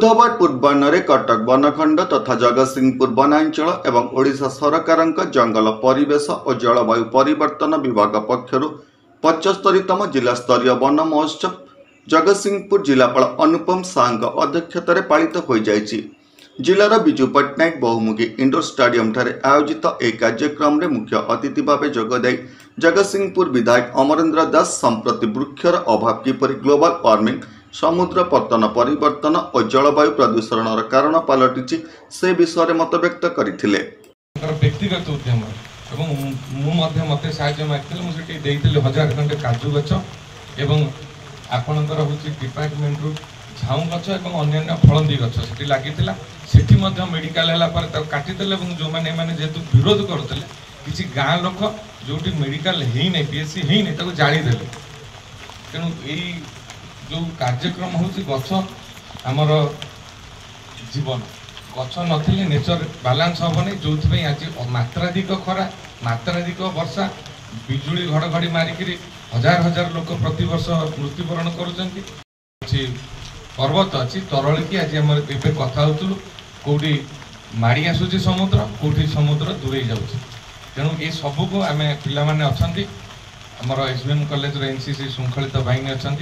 बुधवार पूर्वाह्न कटक बनखंड तथा जगतसिंहपुर वनांचल एवं ओडिशा सरकार जंगल परिवेश और जलवायु परिवर्तन विभाग पक्षर 75तम जिला स्तरीय वन महोत्सव जगतसिंहपुर जिलापाल अनुपम साह अध्यक्षत पालित हो जाएगी। जिलार विजु पट्टनायक बहुमुखी इंडोर स्टाडियम ठारे आयोजित एक कार्यक्रम में मुख्य अतिथि भाव जोगदे जगतसिंहपुर विधायक अमरेन्द्र दास संप्रति वृक्षर अभाव किपरि ग्लोबल वार्मिंग समुद्र पतन परिवर्तन और जलवायु प्रदूषण कारण पलटि से विषय मत व्यक्त करते व्यक्तिगत उद्यम मत साहय मांगती 1000 खंडे काजू गछ एवं आपणकर हूँ डिपार्टमेंट रु झाऊ गछ और अन्य फलंदी गछ से लगी मेडिकल काटिदेले जो मैंने जेहेतु विरोध करते किसी गाँ लोक जो मेडिकल है पीएससी है जालीदे तेणु यही जो कार्यक्रम हूँ गछ आमर जीवन गछ नथिले नेचर बालांस हेनी जो आज मात्राधिक खरा मात्राधिक वर्षा बिजुली घड़घड़ी मारिकी हजार हजार लोक प्रति वर्ष मृत्युवरण कर पर्वत अच्छी तरल की आज आम ए कथा होलु कौटी माड़ी आसूची समुद्र कौटी समुद्र दूरे जाऊँ तेणु ये सबको आम पाने अच्छा आमर एसबीएम कॉलेज एनसीसी श्रृंखलित बाहिनी अच्छा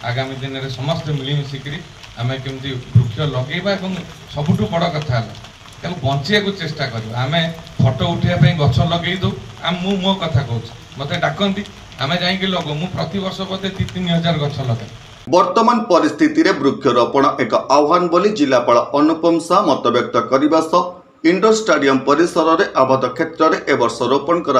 आगामी दिन में समस्त मिलमिशिकी आम केमती वृक्ष लगेबा सबुठ बड़ कथा बंचा को चेष्टा कर आम फटो उठाई गछ लगे दो मो कथा कहूँ मत डाकती आम जाइए लगो मु प्रति वर्ष बोधे 3-3000 गछ लगे। वर्तमान परिस्थिति रे वृक्षरोपण एक आह्वान बोली जिलापाल अनुपम साह मत व्यक्त करने सह इंडोर स्टाडियम परिसर में आबद्ध क्षेत्र में एवर्ष रोपण कर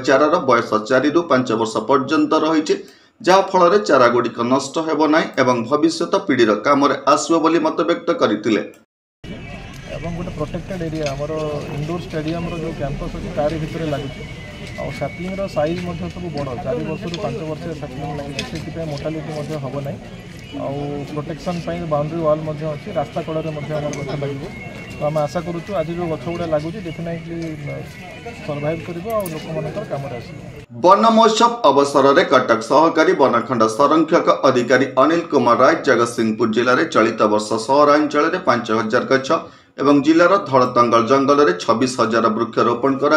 चारार बयस 4 ରୁ 5 वर्ष पर्यंत रही जहाँ फल चारागुड़िक नष्ट हेब ना एवं भविष्यत पीढ़ीर काम आसब बोली मत व्यक्त करते। गोटे प्रोटेक्टेड एरिया आमर इंडोर स्टेडियम जो कैंपस अच्छी तार भितर लगुच और सैपलिंग साइज सब बड़ 4 वर्ष ରୁ 5 वर्ष सैपलिंग लगे से मोर्टालिटी हम ना आउ प्रोटेक्शन बाउंड्री वाल अच्छी रास्ता कड़े गछ लगे तो आम आशा करूँ आज जो गछ गुड़ा लगुच डेफिनेटली सर्वाइव कर लोक कम आस। वन महोत्सव अवसर में कटक सहकारी वनखंड संरक्षक अधिकारी अनिल कुमार राय जगतसिंहपुर जिले में चलित वर्ष सहरांचल 5000 गछ एवं जिलार धड़तंगल जंगल में 26,000 वृक्षरोपण कर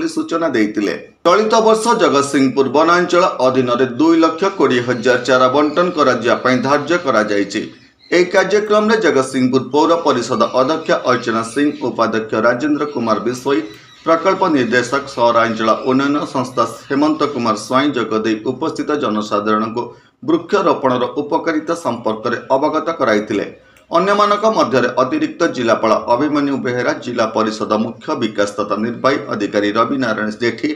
सूचना देते। चलित वर्ष जगतसिंहपुर वनांचल अधीन 2,20,000 चारा बंटन कर धार्य कर कार्यक्रम में जगतसिंहपुर पौर परिषद अध्यक्ष अर्चना सिंह उपाध्यक्ष राजेंद्र कुमार बिश्वई प्रकल्प निर्देशक सहरांचल उन्नयन संस्था हेमंत कुमार स्वाई जोगदे उपस्थित जनसाधारण को वृक्षरोपण उपकारिता संपर्क में अवगत कराइथिले। अन्य मध्य अतिरिक्त जिलापाल अभिमन्यु बेहेरा जिला परिषद मुख्य विकास तथा निर्वाही अधिकारी रवि नारायण जेठी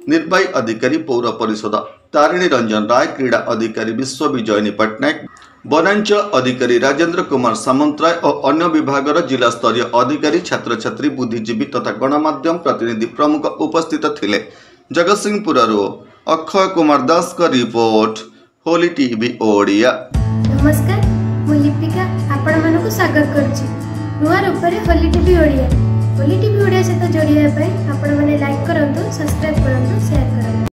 निर्वाही अधिकारी पौर परिषद तारिणी रंजन राय क्रीड़ा अधिकारी विश्व विजयनी पट्टनायक वनांचल अधिकारी राजेंद्र कुमार सामंतराय और अन्य विभाग जिला स्तरीय अधिकारी छात्र छात्री बुद्धिजीवी तथा गणमाध्यम प्रतिनिधि प्रमुख उपस्थित थिले। जगतसिंहपुर अक्षय कुमार दास का रिपोर्ट होली टीवी ओडिया। नमस्कार मु लिपिका आपण मानक स्वागत करूची नुआ रूपरे होली टीवी ओडिया। होली टीवी ओडिया सहित जोड़िया आपण माने लाइक करंतु सब्सक्राइब करंतु शेयर करंतु।